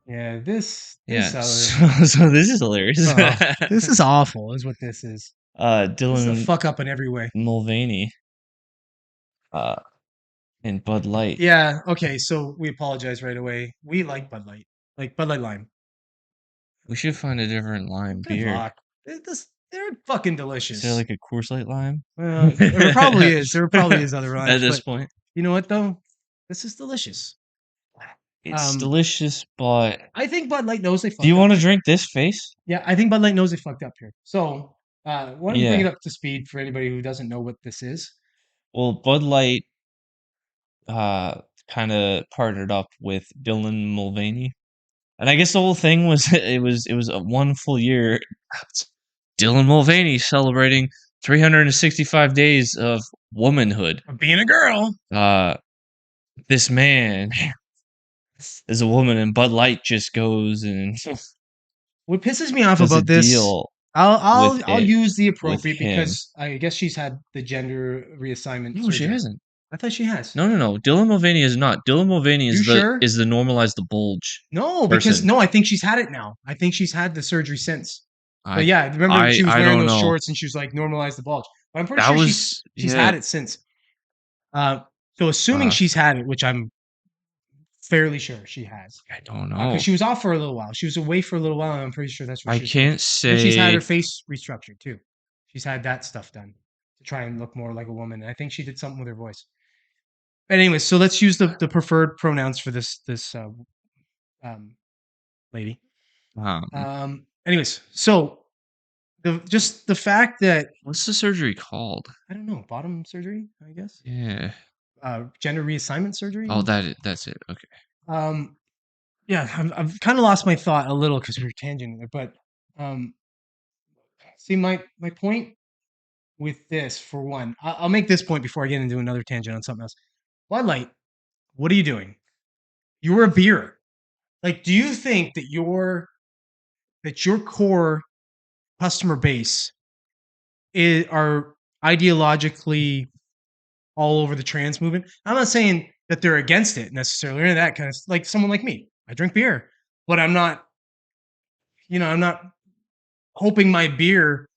Yeah, this Yeah. this So this is hilarious. this is awful. Is what this is. This is a Dylan fuck up in every way. Mulvaney, uh, and Bud Light. Yeah. Okay. So we apologize right away. We like Bud Light Lime. We should find a different lime Good beer. luck. They're fucking Is there delicious. like a Coors Light lime? Well, there probably is. There probably is other At limes, this but point, you know what though? This is delicious. it's Um, delicious, but I think Bud Light knows they do you fucked up want to here. drink this face? Yeah, I think Bud Light knows they fucked up here. So, why don't you bring it Yeah. up to speed for anybody who doesn't know what this is? Well, Bud Light kind of partnered up with Dylan Mulvaney. And I guess the whole thing was it was a one full year. Dylan Mulvaney celebrating 365 days of womanhood. Being a girl. Uh, this man is a woman, and Bud Light just goes and What pisses me off does a about this, deal with I'll it use the with appropriate him. because I guess she's had the gender reassignment No, she surgery. hasn't. I thought she has. No, no, no. Dylan Mulvaney is not. Dylan Mulvaney You sure? is the normalize the bulge No, because person. no, I think she's had it now. I think she's had the surgery since. But I yeah, remember she was I wearing don't those know. shorts and she was like normalize the bulge. But I'm pretty That sure was she's yeah. had it since. Uh, so assuming Uh, she's had it, which I'm fairly sure she has, I don't because know. she was off for a little while. She was away for a little while, and I'm pretty sure that's where I she was going. can't And she's had her say face restructured too. She's had that stuff done to try and look more like a woman. And I think she did something with her voice. But anyways, so let's use the preferred pronouns for this um, lady. Anyways, so just the fact that what's the surgery called? I don't know, bottom surgery, I guess. Yeah. Gender reassignment surgery. Oh, that's it. Okay. Um, yeah, I've kind of lost my thought a little because we were tangenting there, but um, see, my point with this, for one, I'll make this point before I get into another tangent on something else. Bud Light, what are you doing? You're a beer. Like, do you think that your core customer base are ideologically all over the trans movement? I'm not saying that they're against it necessarily, or that kind of like someone like me. I drink beer, but I'm not hoping my beer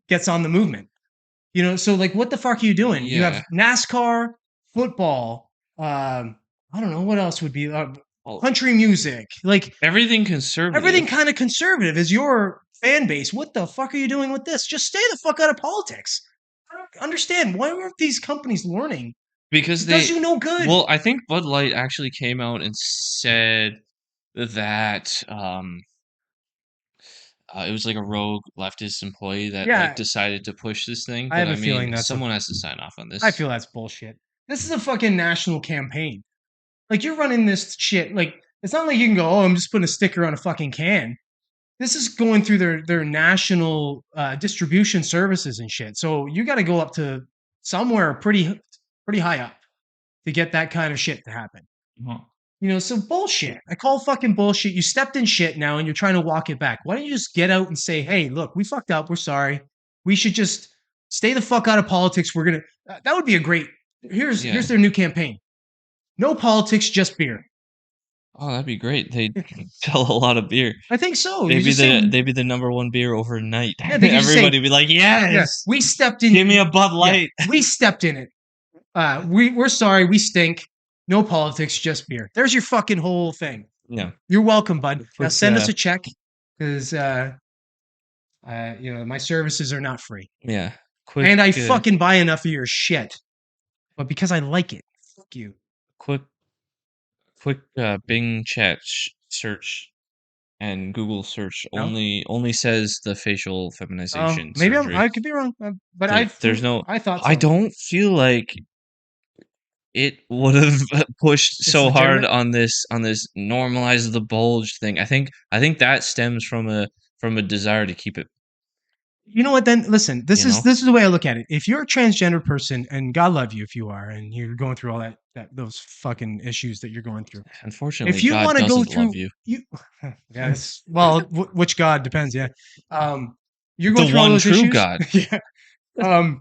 gets on the movement. So like, what the fuck are you doing? You have Yeah. NASCAR, football. I don't know what else would be Well, country music. Like everything everything conservative kind of conservative is your fan base. What the fuck are you doing with this? Just stay the fuck out of politics. I don't understand. Why aren't these companies learning? because It does they you no good. well, I think Bud Light actually came out and said that it was like a rogue leftist employee that like Yeah, decided to push this thing, I but have I a mean, feeling someone has to sign off on I this. feel that's bullshit. This is a fucking national campaign. Like you're running this shit. Like it's not like you can go, oh, I'm just putting a sticker on a fucking can. This is going through their national distribution services and shit. So you got to go up to somewhere pretty high up to get that kind of shit to happen. Uh-huh. So bullshit. I call fucking bullshit. You stepped in shit now and you're trying to walk it back. Why don't you just get out and say, hey, look, we fucked up. We're sorry. We should just stay the fuck out of politics. We're gonna. That would be a great. Here's Yeah. their new campaign. No politics, just beer. Oh, that'd be great. They'd sell a lot of beer. I think so. You They'd be just say, the number one beer overnight. yeah, they could just say, Everybody be like, yeah, yes, we stepped in. give me a Bud Yeah, Light. we stepped in it. We're sorry. We stink. No politics, just beer. There's your fucking whole thing. Yeah. You're welcome, bud. Now Quick, send us a check because my services are not free, yeah. Quick, and I fucking buy enough of your shit, but because I like it, fuck you. quick, Bing chat search and Google search No, only says the facial feminization maybe surgery. I could be wrong, but There's no. I thought so. I don't feel like it would have pushed It's so hard legitimate. on this normalize the bulge thing. I think that stems from a desire to keep it. You know what? Then listen. This You is know, this is the way I look at it. If you're a transgender person, and God love you if you are, and you're going through all those fucking issues that you're going through. unfortunately, If you God want to go doesn't love through you. you, yes. Well, which God depends. Yeah. You're going The through all one those true issues. God. Yeah.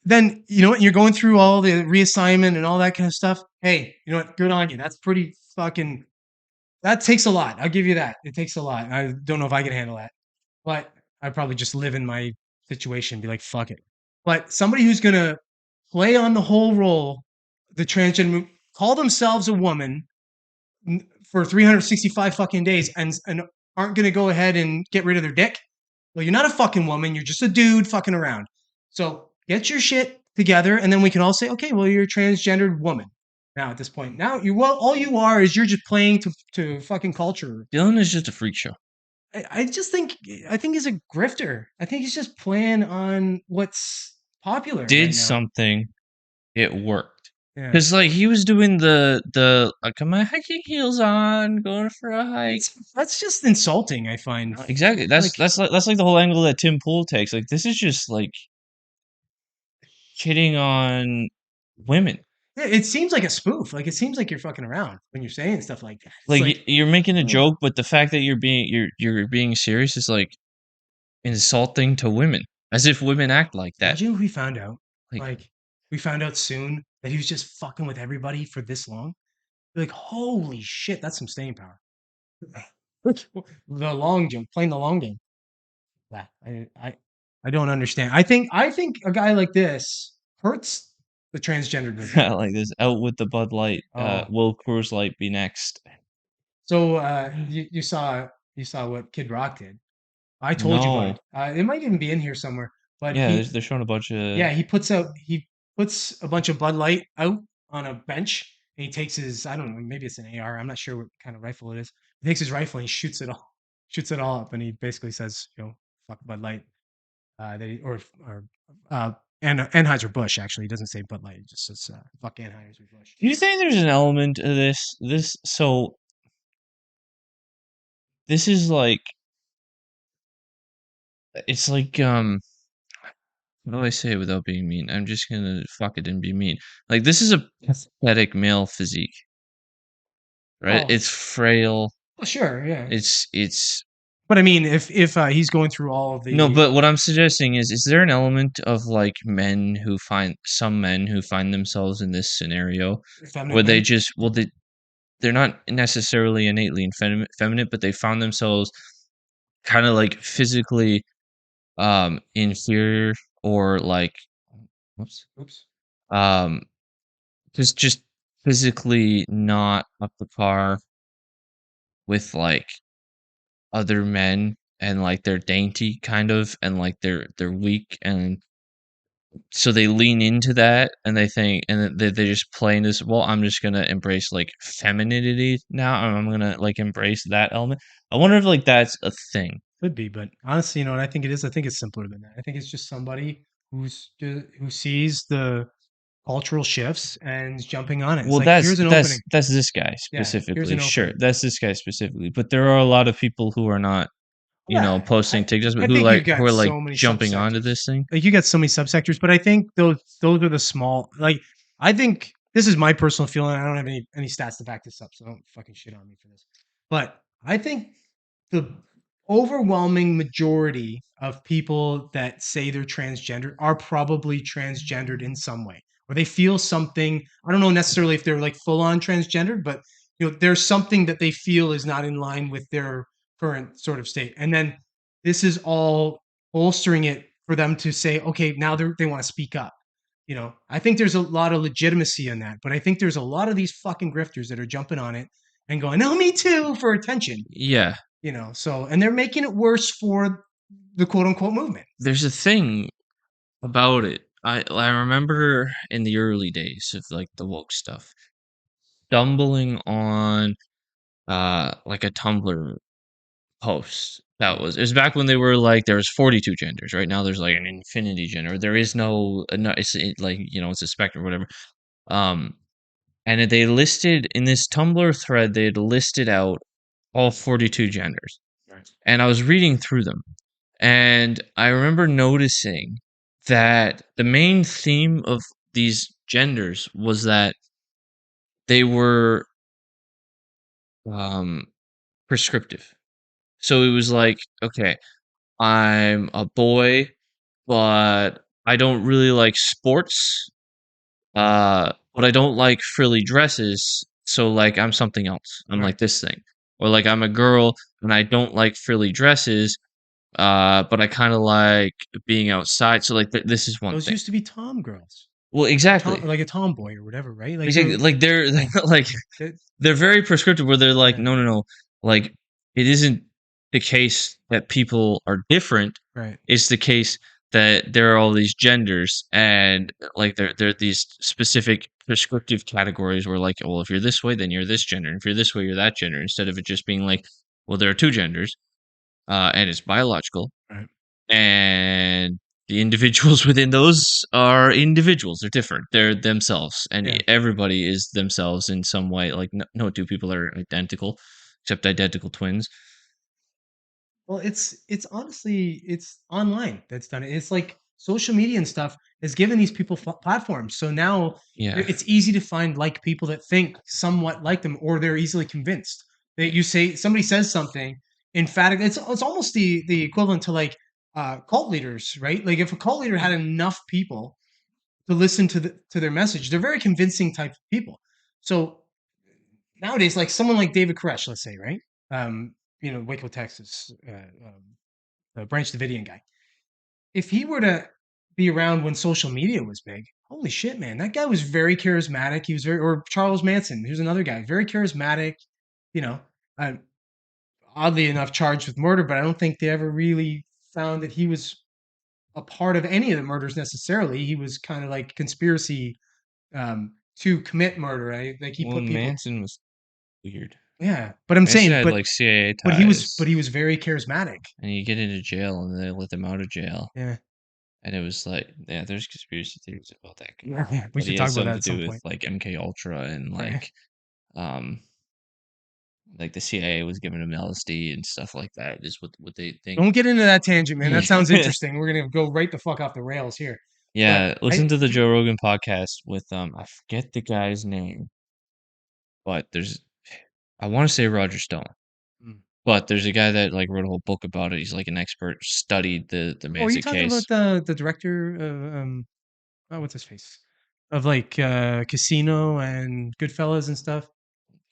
Then you know what? You're going through all the reassignment and all that kind of stuff. Hey, you know what? Good on you. That's pretty fucking that takes a lot. I'll give you that. It takes a lot. I don't know if I can handle that, but I'd probably just live in my situation and be like, fuck it. But somebody who's gonna play on the whole role, the transgender, call themselves a woman for 365 fucking days and aren't gonna go ahead and get rid of their dick. Well, you're not a fucking woman. You're just a dude fucking around. So get your shit together, and then we can all say, okay, well, you're a transgendered woman. Now at this point, now you well, all you are is you're just playing to fucking culture. Dylan is just a freak show. I just think he's a grifter. I think he's just playing on what's popular Did right now. something, it worked. Yeah, Cause like he was doing the got my hiking heels on, going for a hike. that's just insulting. I find Exactly. like That's like the whole angle that Tim Pool takes. Like this is just like hitting on women. yeah, it seems like a spoof. Like it seems like you're fucking around when you're saying stuff like that. It's Like like, you're making a oh, joke, but the fact that you're being serious is like insulting to women, as if women act like that. imagine if we found out, Like like, we found out soon that he was just fucking with everybody for this long. Like, holy shit, that's some staying power. The long jump, playing the long game. Yeah, I don't understand. I think a guy like this hurts the transgendered movement. like this out with the Bud Light. Oh, Will Coors Light be next? so you saw what Kid Rock did. I told you about No. it. It might even be in here somewhere. But Yeah, they're showing a bunch of yeah, he puts a bunch of Bud Light out on a bench, and he takes his, I don't know, maybe it's an AR. I'm not sure what kind of rifle it is. He takes his rifle and he shoots it all up, and he basically says, fuck Bud Light. That he, or Anheuser Busch, actually. He doesn't say Bud Light. He just says fuck Anheuser Busch. Do you think there's an element of this so this is like it's like how do I say it without being mean? I'm just gonna fuck it and be mean. Like this is a pathetic male physique, right? Oh, It's frail. well, sure, yeah. It's But I mean, if he's going through all of no, the but what I'm suggesting is there an element of like some men who find themselves in this scenario where effeminate they men, just they're not necessarily innately feminine, but they found themselves kind of like physically inferior or like whoops oops, um just physically not up to par with like other men and like they're dainty kind of and like they're weak and so they lean into that and they think and they just playing this well I'm just gonna embrace like femininity now and I'm gonna like embrace that element. I wonder if like that's a thing. could be. But honestly, what I think it is? I think it's simpler than that. I think it's just somebody who sees the cultural shifts and is jumping on it. It's Well, like, here's an opening. that's this guy Yeah, here's specifically. an Sure, opening. that's this guy specifically. But there are a lot of people who are not, Yeah, posting TikToks, but I think you've who got are like so many jumping onto subsectors. this thing. Like, you got so many subsectors, but I think those are the small. Like, I think this is my personal feeling. I don't have any stats to back this up, so don't fucking shit on me for this. But I think the overwhelming majority of people that say they're transgender are probably transgendered in some way, or they feel something. I don't know necessarily if they're like full on transgendered, but there's something that they feel is not in line with their current sort of state. And then this is all bolstering it for them to say, okay, now they want to speak up. I think there's a lot of legitimacy in that, but I think there's a lot of these fucking grifters that are jumping on it and going, no, me too, for attention. Yeah, So, and they're making it worse for the quote unquote movement. there's a thing about it. I remember in the early days of like the woke stuff, stumbling on like a Tumblr post that was it was back when they were like there was 42 genders. Right now there's like an infinity gender. There is no like it's a spectrum or whatever. Um and they listed in this Tumblr thread, they had listed out all 42 genders. Right. And I was reading through them. And I remember noticing that the main theme of these genders was that they were um, prescriptive. So it was like, okay, I'm a boy, but I don't really like sports. But I don't like frilly dresses, so like I'm something else. I'm Right. like this thing. or like I'm a girl and I don't like frilly dresses, but I kind of like being outside. So like this is one Those thing. used to be tom girls, Well, tom exactly. like a tomboy or whatever, right? Like Exactly. they're Like they're like that they're very prescriptive where they're like, yeah, no, no, no. Like it isn't the case that people are different. right. It's the case that there are all these genders and like there are these specific prescriptive categories where like, well, if you're this way, then you're this gender. And if you're this way, you're that gender. Instead of it just being like, well, there are two genders, and it's biological Right. and the individuals within those are individuals. They're different. They're themselves, and Yeah. everybody is themselves in some way. Like no two people are identical, except identical twins. Well, it's honestly it's online that's done it. It's like social media and stuff has given these people platforms. So now Yeah, it's easy to find like people that think somewhat like them, or they're easily convinced. That you say somebody says something emphatic. It's almost the equivalent to like cult leaders, right? Like if a cult leader had enough people to listen to their message, they're very convincing type of people. So nowadays, like someone like David Koresh, let's say, right? Waco, Texas, the Branch Davidian guy. If he were to be around when social media was big, holy shit, man, that guy was very charismatic. He was or Charles Manson, who's another guy, very charismatic. You know, uh, oddly enough, charged with murder, but I don't think they ever really found that he was a part of any of the murders necessarily. He was kind of like conspiracy to commit murder. Right? Like he well, put people. Manson was weird. Yeah, but I'm Manson saying, had like CIA but ties, he was very charismatic. and you get into jail, and they let them out of jail, Yeah. and it was like, yeah, there's conspiracy theories about that guy, Yeah, we that he should had talk about something that to at do some with point. like MK Ultra and Yeah. um like the CIA was giving him LSD and stuff like that. Is what they think. Don't get into that tangent, man. That sounds Yeah. interesting. We're gonna go right the fuck off the rails here. But Yeah, listen to the Joe Rogan podcast with I forget the guy's name, but there's I want to say Roger Stone. mm. But there's a guy that like wrote a whole book about it. He's like an expert, studied the Oh, are you Manson talking about case. the director of what's his face? Of like Casino and Goodfellas and stuff?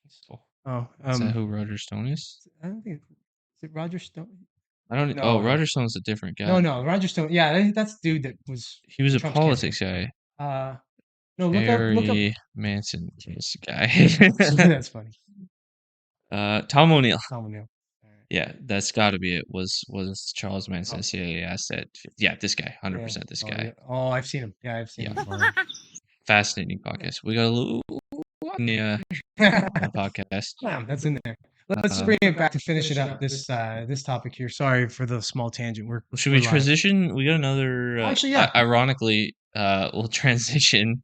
So, Oh, is that who Roger Stone is? I don't think is it Roger Stone? I don't. Oh, No, Roger Stone's a different no, guy. no, Roger Stone. Yeah, that's the dude that was He was a Trump's campaign. politics guy. Uh no, look up Barry Manson case guy. that's funny. Tom O'Neill. Tom O'Neill. All right. Yeah, that's got to be it. Was Charles Manson a Oh, CIA asset? Yeah, this guy, yeah. 100% this Oh, guy. yeah. Oh, I've seen him. Yeah, I've seen Yeah, him before. fascinating Yeah. podcast. We got a little yeah podcast. Yeah, that's in there. Let's Uh, bring it back to finish it up. This topic here. Sorry for the small tangent. should We're we live. transition? We got another. Actually, yeah. Ironically, we'll transition